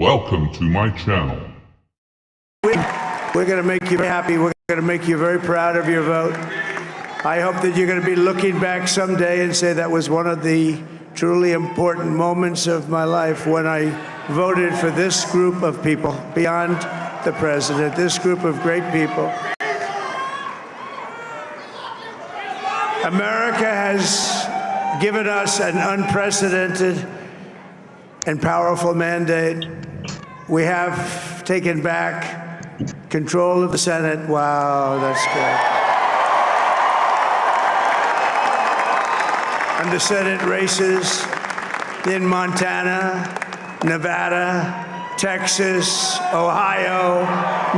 Welcome to my channel. We're going to make you happy. We're going to make you very proud of your vote. I hope that you're going to be looking back someday and say that was one of the truly important moments of my life when I voted for this group of people, beyond the president, this group of great people. America has given us an unprecedented and powerful mandate. We have taken back control of the Senate. Wow, that's good. And the Senate races in Montana, Nevada, Texas, Ohio,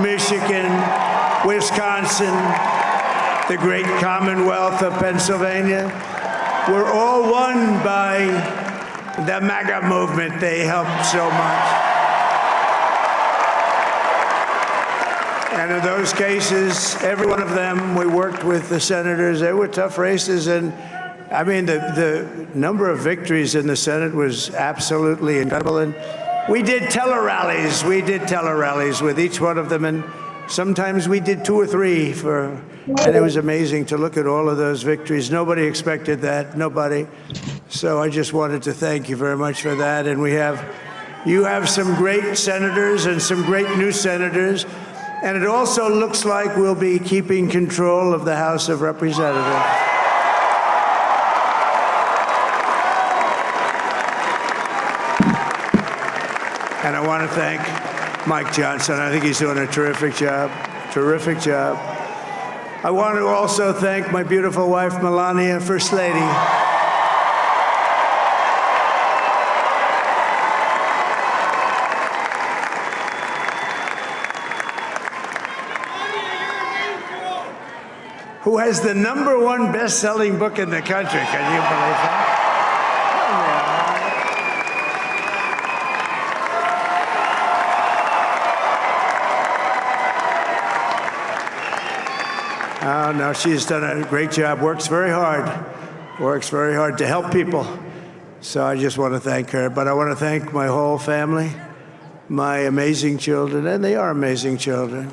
Michigan, Wisconsin, the great Commonwealth of Pennsylvania, were all won by the MAGA movement. They helped so much. And in those cases, every one of them, we worked with the senators. They were tough races. And I mean, the number of victories in the Senate was absolutely incredible. And we did tele-rallies. We did tele-rallies with each one of them. And sometimes we did 2 or 3 and it was amazing to look at all of those victories. Nobody expected that, nobody. So I just wanted to thank you very much for that. And you have some great senators and some great new senators. And it also looks like we'll be keeping control of the House of Representatives. And I want to thank Mike Johnson. I think he's doing a terrific job, terrific job. I want to also thank my beautiful wife, Melania, First Lady. Who has the #1 best-selling book in the country. Can you believe that? Oh, no, she's done a great job, works very hard to help people. So I just want to thank her. But I want to thank my whole family, my amazing children, and they are amazing children.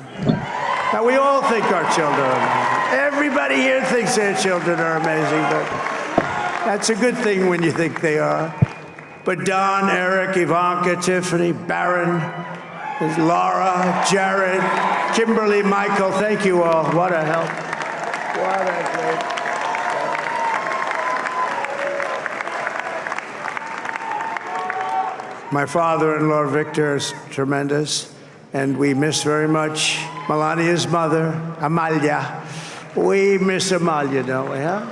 Now, we all think our children are amazing. Everybody here thinks their children are amazing, but that's a good thing when you think they are. But Don, Eric, Ivanka, Tiffany, Barron, Laura, Jared, Kimberly, Michael, thank you all. What a help. What a great help. My father-in-law, Victor, is tremendous, and we miss very much Melania's mother, Amalia. We miss Amalia, don't we, huh?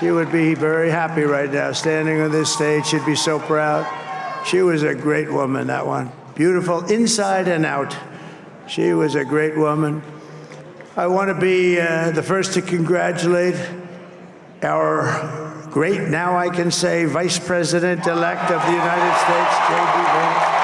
She would be very happy right now, standing on this stage. She'd be so proud. She was a great woman, that one. Beautiful inside and out. She was a great woman. I want to be the first to congratulate our great, now I can say, Vice President-elect of the United States, J.D. Vance.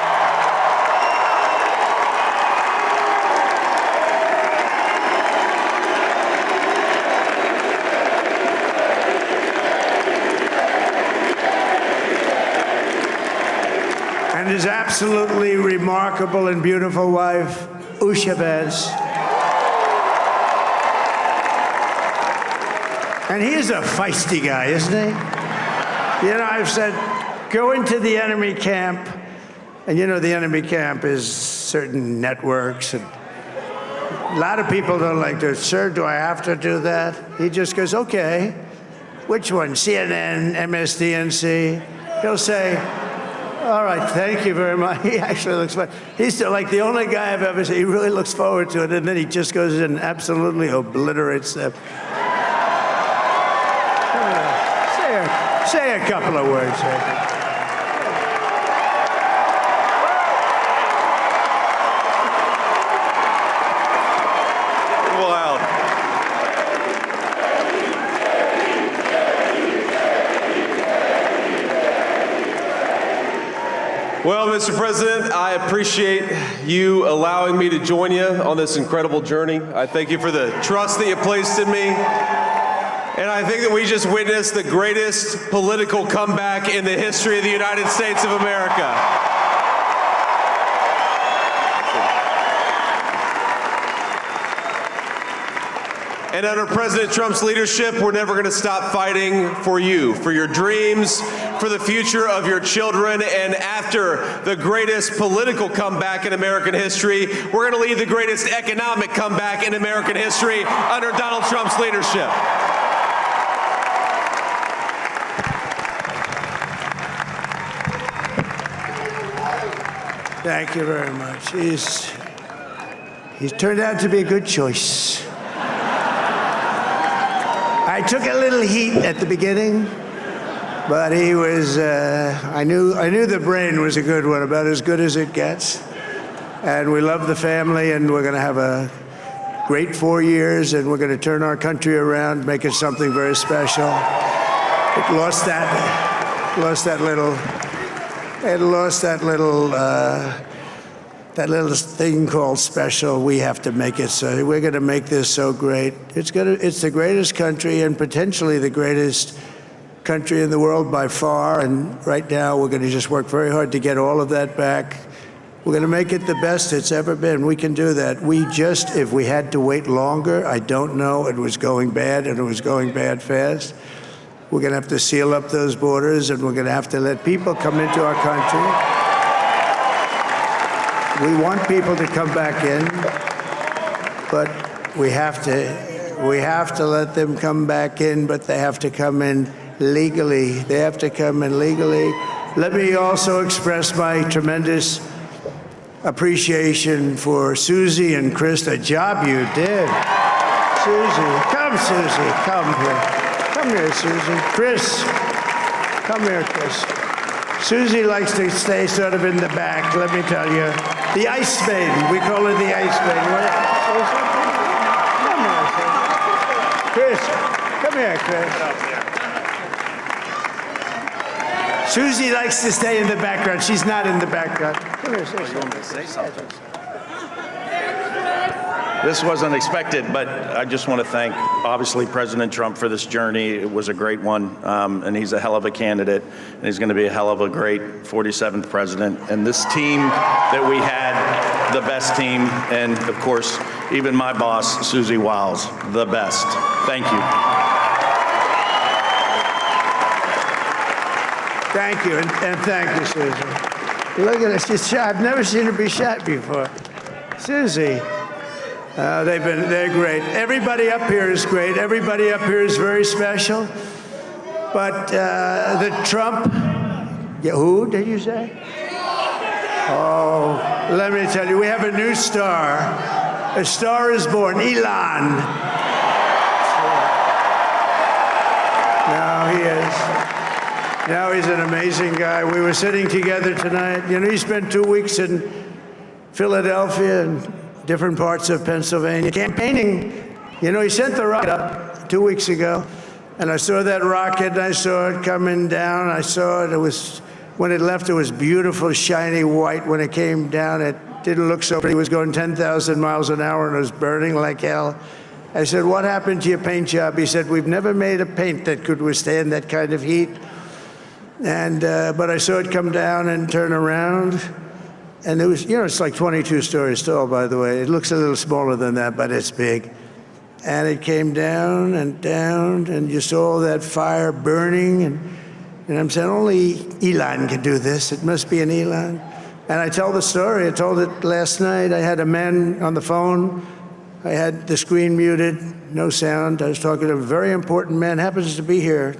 And his absolutely remarkable and beautiful wife, Usha Vance. And he is a feisty guy, isn't he? You know, I've said, go into the enemy camp, and you know the enemy camp is certain networks, and a lot of people don't like to, sir, do I have to do that? He just goes, okay, which one, CNN, MSDNC? He'll say, all right, thank you very much. He actually looks fun. He's like the only guy I've ever seen. He really looks forward to it, and then he just goes in and absolutely obliterates them. Say a couple of words. Wow. Well, Mr. President, I appreciate you allowing me to join you on this incredible journey. I thank you for the trust that you placed in me. And I think that we just witnessed the greatest political comeback in the history of the United States of America. And under President Trump's leadership, we're never going to stop fighting for you, for your dreams, for the future of your children. And after the greatest political comeback in American history, we're going to lead the greatest economic comeback in American history under Donald Trump's leadership. Thank you very much. He's turned out to be a good choice. I took a little heat at the beginning, but he was, I knew the brain was a good one, about as good as it gets. And we love the family, and we're going to have a great 4 years, and we're going to turn our country around, make it something very special. It lost that little thing called special. We have to make it so. We're going to make this so great. It's the greatest country, and potentially the greatest country in the world by far. And right now, we're going to just work very hard to get all of that back. We're going to make it the best it's ever been. We can do that. If we had to wait longer, I don't know. It was going bad, and it was going bad fast. We're going to have to seal up those borders, and we're going to have to let people come into our country. We want people to come back in, but we have to let them come back in, but they have to come in legally. They have to come in legally. Let me also express my tremendous appreciation for Susie and Chris, the job you did. Susie, come here. Come here, Susie. Chris, come here, Chris. Susie likes to stay sort of in the back, let me tell you. The Ice Maiden, we call her the Ice Maiden. Come here, Chris. Come here, Chris. Susie likes to stay in the background. She's not in the background. Come here, say something. This wasn't expected, but I just want to thank, obviously, President Trump for this journey. It was a great one, and he's a hell of a candidate, and he's going to be a hell of a great 47th president. And this team that we had, the best team, and, of course, even my boss, Susie Wiles, the best. Thank you. Thank you, and thank you, Susie. Look at this. She's shot. I've never seen her be shot before. Susie. They're great. Everybody up here is great. Everybody up here is very special. But the Trump, who did you say? Oh, let me tell you, we have a new star. A star is born, Elon. Now he is. Now he's an amazing guy. We were sitting together tonight. You know, he spent 2 weeks in Philadelphia and different parts of Pennsylvania, campaigning. You know, he sent the rocket up 2 weeks ago, and I saw that rocket, and I saw it coming down. I saw it. It was, when it left, it was beautiful, shiny white. When it came down, it didn't look so pretty. It was going 10,000 miles an hour, and it was burning like hell. I said, what happened to your paint job? He said, we've never made a paint that could withstand that kind of heat. And, but I saw it come down and turn around. And it was, you know, it's like 22 stories tall, by the way. It looks a little smaller than that, but it's big. And it came down, and you saw that fire burning. And I'm saying, only Elon can do this. It must be an Elon. And I tell the story. I told it last night. I had a man on the phone. I had the screen muted, no sound. I was talking to a very important man, happens to be here.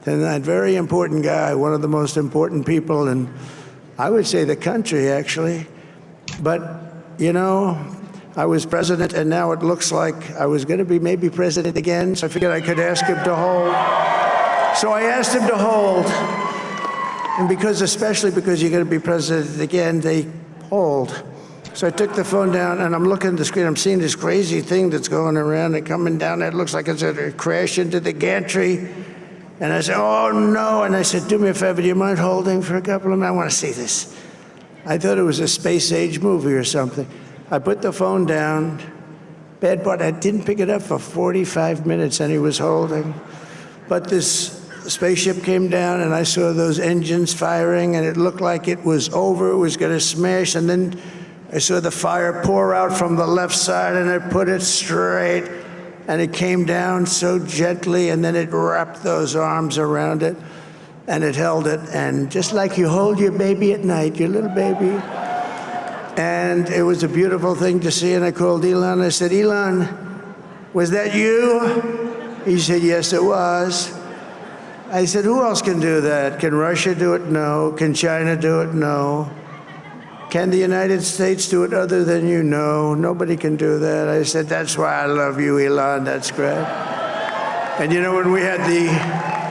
And that very important guy, one of the most important people in, I would say, the country, actually. But, you know, I was president, and now it looks like I was going to be maybe president again, so I figured I could ask him to hold. So I asked him to hold. And especially because you're going to be president again, they hold. So I took the phone down, and I'm looking at the screen. I'm seeing this crazy thing that's going around and coming down. It looks like it's going to crash into the gantry. And I said, oh, no. And I said, do me a favor, do you mind holding for a couple of minutes? I want to see this. I thought it was a space-age movie or something. I put the phone down. Bad part, I didn't pick it up for 45 minutes, and he was holding. But this spaceship came down, and I saw those engines firing, and it looked like it was over. It was going to smash. And then I saw the fire pour out from the left side, and I put it straight. and it came down so gently, and then it wrapped those arms around it, and it held it, and just like you hold your baby at night, your little baby. And it was a beautiful thing to see, and I called Elon. I said, Elon, was that you? He said, yes, it was. I said, who else can do that? Can Russia do it? No. Can China do it? No. Can the United States do it other than you? No. Nobody can do that. I said, that's why I love you, Elon. That's great. And you know, when we had the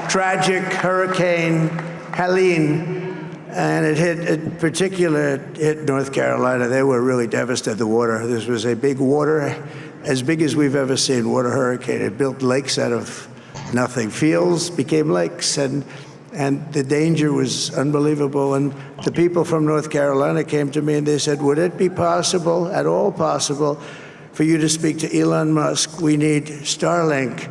tragic Hurricane Helene, and it hit North Carolina, they were really devastated, the water. This was a big water, as big as we've ever seen, water hurricane. It built lakes out of nothing. Fields became lakes, and the danger was unbelievable. And the people from North Carolina came to me and they said, would it be possible, at all possible, for you to speak to Elon Musk? We need Starlink.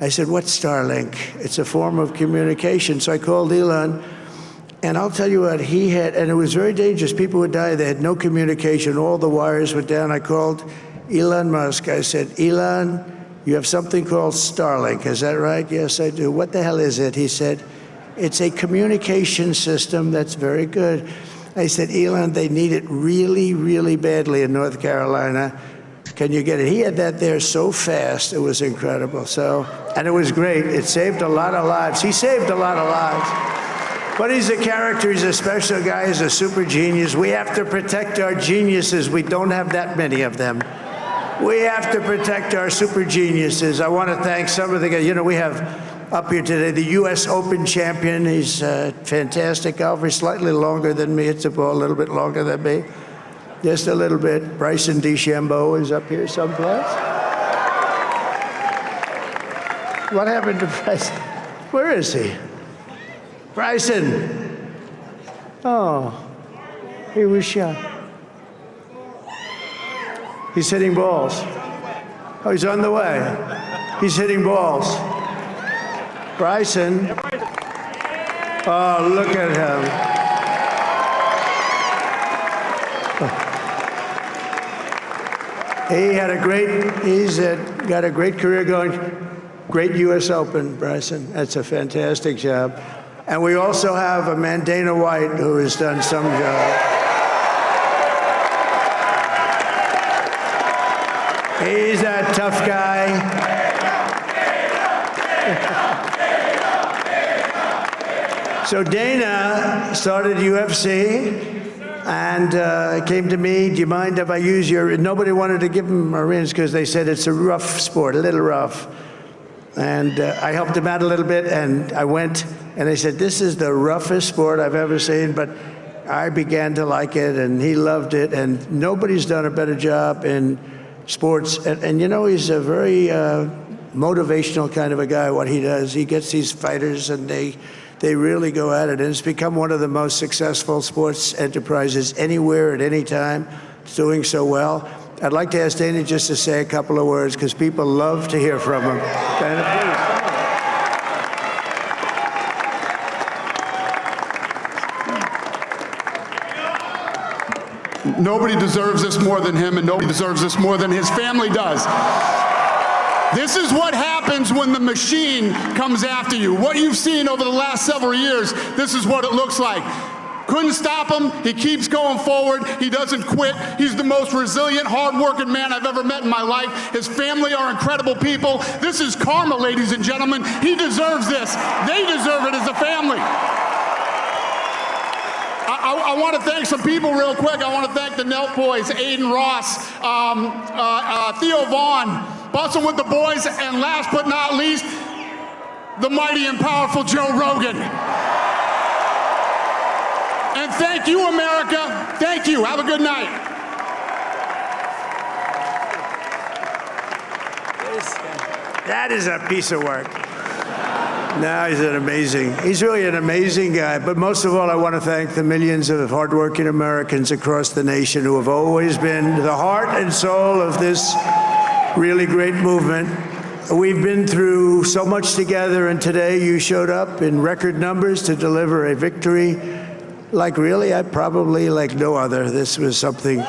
I said, what's Starlink? It's a form of communication. So I called Elon, and I'll tell you what, he had, and it was very dangerous. People would die. They had no communication. All the wires were down. I called Elon Musk. I said, Elon, you have something called Starlink. Is that right? Yes, I do. What the hell is it? He said, it's a communication system that's very good. I said, Elon, they need it really, really badly in North Carolina. Can you get it? He had that there so fast. It was incredible. So, and it was great. It saved a lot of lives. He saved a lot of lives. But he's a character. He's a special guy. He's a super genius. We have to protect our geniuses. We don't have that many of them. We have to protect our super geniuses. I want to thank some of the guys. You know, we have up here today the U.S. Open champion. He's a fantastic golfer. He's slightly longer than me. It's a ball a little bit longer than me. Just a little bit. Bryson DeChambeau is up here someplace. What happened to Bryson? Where is he? Bryson. Oh, he was shot. He's hitting balls. Oh, he's on the way. He's hitting balls. Bryson. Oh, look at him. He's got a great career going. Great U.S. Open, Bryson. That's a fantastic job. And we also have a man, Dana White, who has done some job. He's a tough guy. So Dana started UFC and came to me, do you mind if I use your, nobody wanted to give him Marines because they said it's a rough sport, a little rough. And I helped him out a little bit, and I went, and they said, this is the roughest sport I've ever seen, but I began to like it, and he loved it, and nobody's done a better job in sports. And you know, he's a very motivational kind of a guy, what he does. He gets these fighters, and they really go at it, and it's become one of the most successful sports enterprises anywhere at any time. It's doing so well. I'd like to ask Dana just to say a couple of words, because people love to hear from him. Dana, please. Nobody deserves this more than him, and nobody deserves this more than his family does. This is what happens when the machine comes after you. What you've seen over the last several years, this is what it looks like. Couldn't stop him. He keeps going forward. He doesn't quit. He's the most resilient, hard-working man I've ever met in my life. His family are incredible people. This is karma, ladies and gentlemen. He deserves this. They deserve it as a family. I want to thank some people real quick. I want to thank the Nelk boys, Aiden Ross, Theo Vaughn, Bustin' with the Boys, and last but not least, the mighty and powerful Joe Rogan. And thank you, America. Thank you. Have a good night. that is a piece of work. No, he's really an amazing guy. But most of all, I want to thank the millions of hardworking Americans across the nation who have always been the heart and soul of this really great movement. We've been through so much together, and today you showed up in record numbers to deliver a victory like really, probably like no other. This was something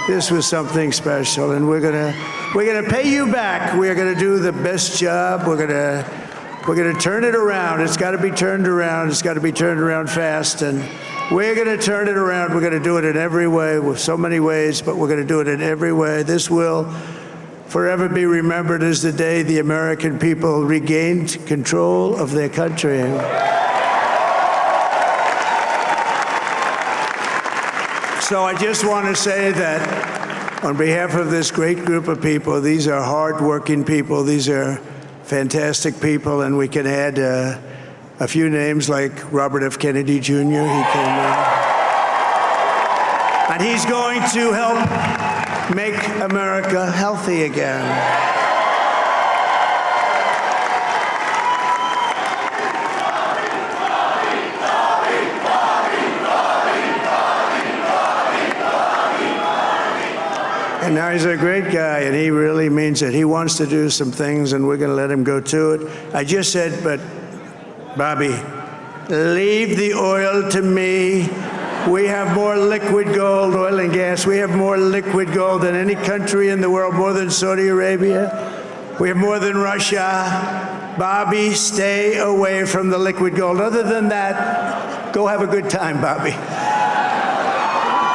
This was something special, and we're gonna pay you back. We're gonna do the best job. We're gonna turn it around. It's got to be turned around. It's got to be turned around fast, and we're gonna turn it around. We're gonna do it in every way, with so many ways, but we're gonna do it in every way. This will forever be remembered as the day the American people regained control of their country. So I just want to say that on behalf of this great group of people, these are hardworking people, these are fantastic people, and we can add a few names like Robert F. Kennedy Jr. He came in. And he's going to help make America healthy again. And now he's a great guy, and he really means it. He wants to do some things, and we're going to let him go to it. I just said, but Bobby, leave the oil to me. We have more liquid gold, oil and gas. We have more liquid gold than any country in the world, more than Saudi Arabia. We have more than Russia. Bobby, stay away from the liquid gold. Other than that, go have a good time, Bobby.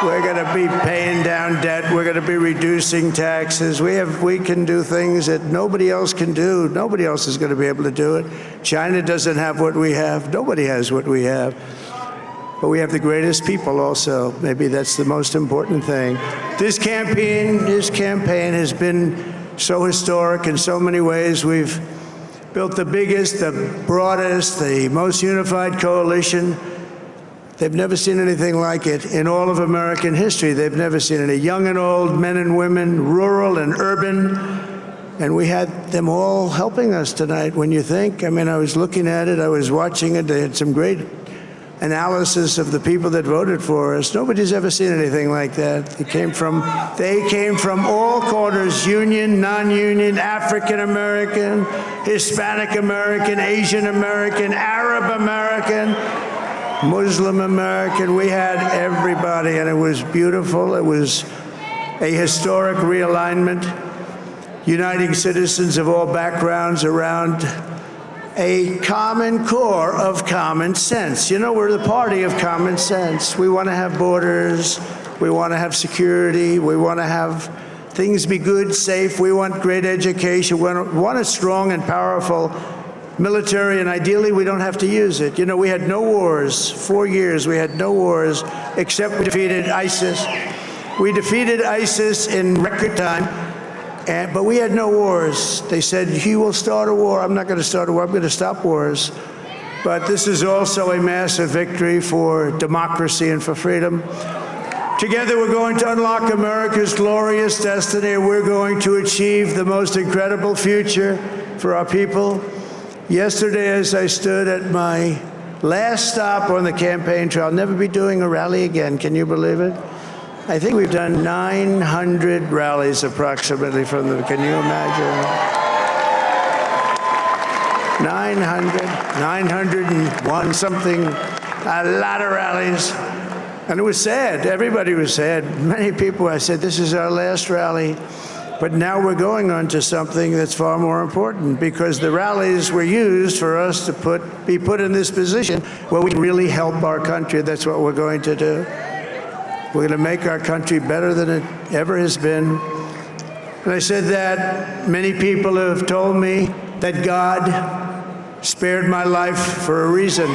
We're going to be paying down debt. We're going to be reducing taxes. We can do things that nobody else can do. Nobody else is going to be able to do it. China doesn't have what we have. Nobody has what we have. But we have the greatest people also. Maybe that's the most important thing. This campaign has been so historic in so many ways. We've built the biggest, the broadest, the most unified coalition. They've never seen anything like it in all of American history. They've never seen it. Young and old, men and women, rural and urban. And we had them all helping us tonight. When you think, I mean, I was looking at it, I was watching it. They had some great analysis of the people that voted for us. Nobody's ever seen anything like that. They came from all corners, union, non-union, African American, Hispanic American, Asian American, Arab American, Muslim American. We had everybody, and it was beautiful. It was a historic realignment, uniting citizens of all backgrounds around a common core of common sense. You know, we're the party of common sense. We want to have borders. We want to have security. We want to have things be good, safe. We want great education. We want a strong and powerful military, and ideally we don't have to use it. You know, we had no wars. 4 years we had no wars, except we defeated ISIS. We defeated ISIS in record time, but we had no wars. They said, he will start a war. I'm not going to start a war. I'm going to stop wars. But this is also a massive victory for democracy and for freedom. Together we're going to unlock America's glorious destiny, and we're going to achieve the most incredible future for our people. Yesterday, as I stood at my last stop on the campaign trail, I'll never be doing a rally again. Can you believe it? I think we've done 900 rallies approximately from the, can you imagine? 901 something, a lot of rallies. And it was sad. Everybody was sad. Many people, I said, this is our last rally. But now we're going on to something that's far more important, because the rallies were used for us to be put in this position where we can really help our country. That's what we're going to do. We're going to make our country better than it ever has been. And I said that many people have told me that God spared my life for a reason.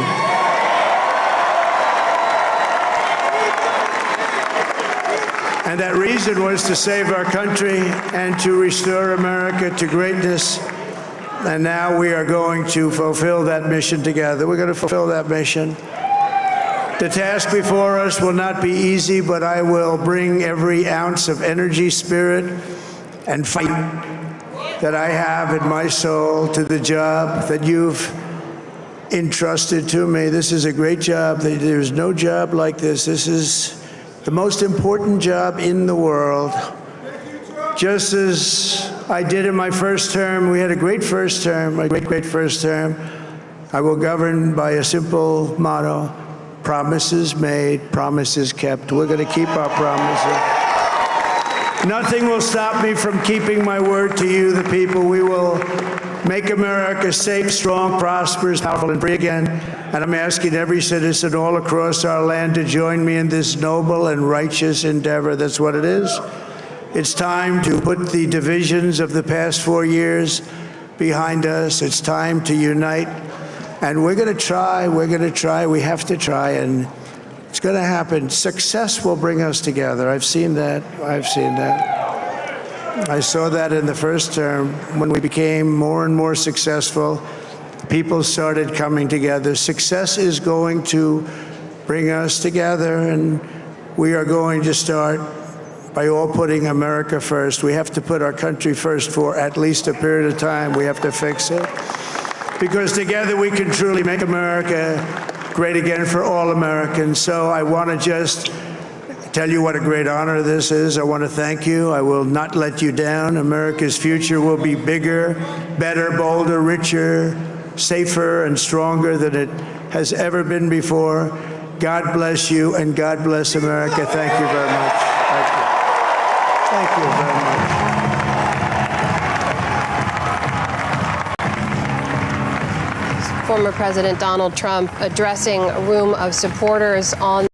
And that reason was to save our country and to restore America to greatness. And now we are going to fulfill that mission together. We're going to fulfill that mission. The task before us will not be easy, but I will bring every ounce of energy, spirit, and fight that I have in my soul to the job that you've entrusted to me. This is a great job. There's no job like this. This is the most important job in the world. Just as I did in my first term, we had a great first term, a great first term. I will govern by a simple motto: promises made, promises kept. We're going to keep our promises. Nothing will stop me from keeping my word to you, the people. We will make America safe, strong, prosperous, powerful, and free again. And I'm asking every citizen all across our land to join me in this noble and righteous endeavor. That's what it is. It's time to put the divisions of the past 4 years behind us. It's time to unite. And we're going to try. We have to try. And it's going to happen. Success will bring us together. I've seen that. I saw that in the first term. When we became more and more successful, people started coming together. Success is going to bring us together, and we are going to start by all putting America first. We have to put our country first for at least a period of time. We have to fix it. Because together we can truly make America great again for all Americans. So I want to just tell you what a great honor this is. I want to thank you. I will not let you down. America's future will be bigger, better, bolder, richer, safer, and stronger than it has ever been before. God bless you, and God bless America. Thank you very much. Thank you very much. Former President Donald Trump addressing a room of supporters on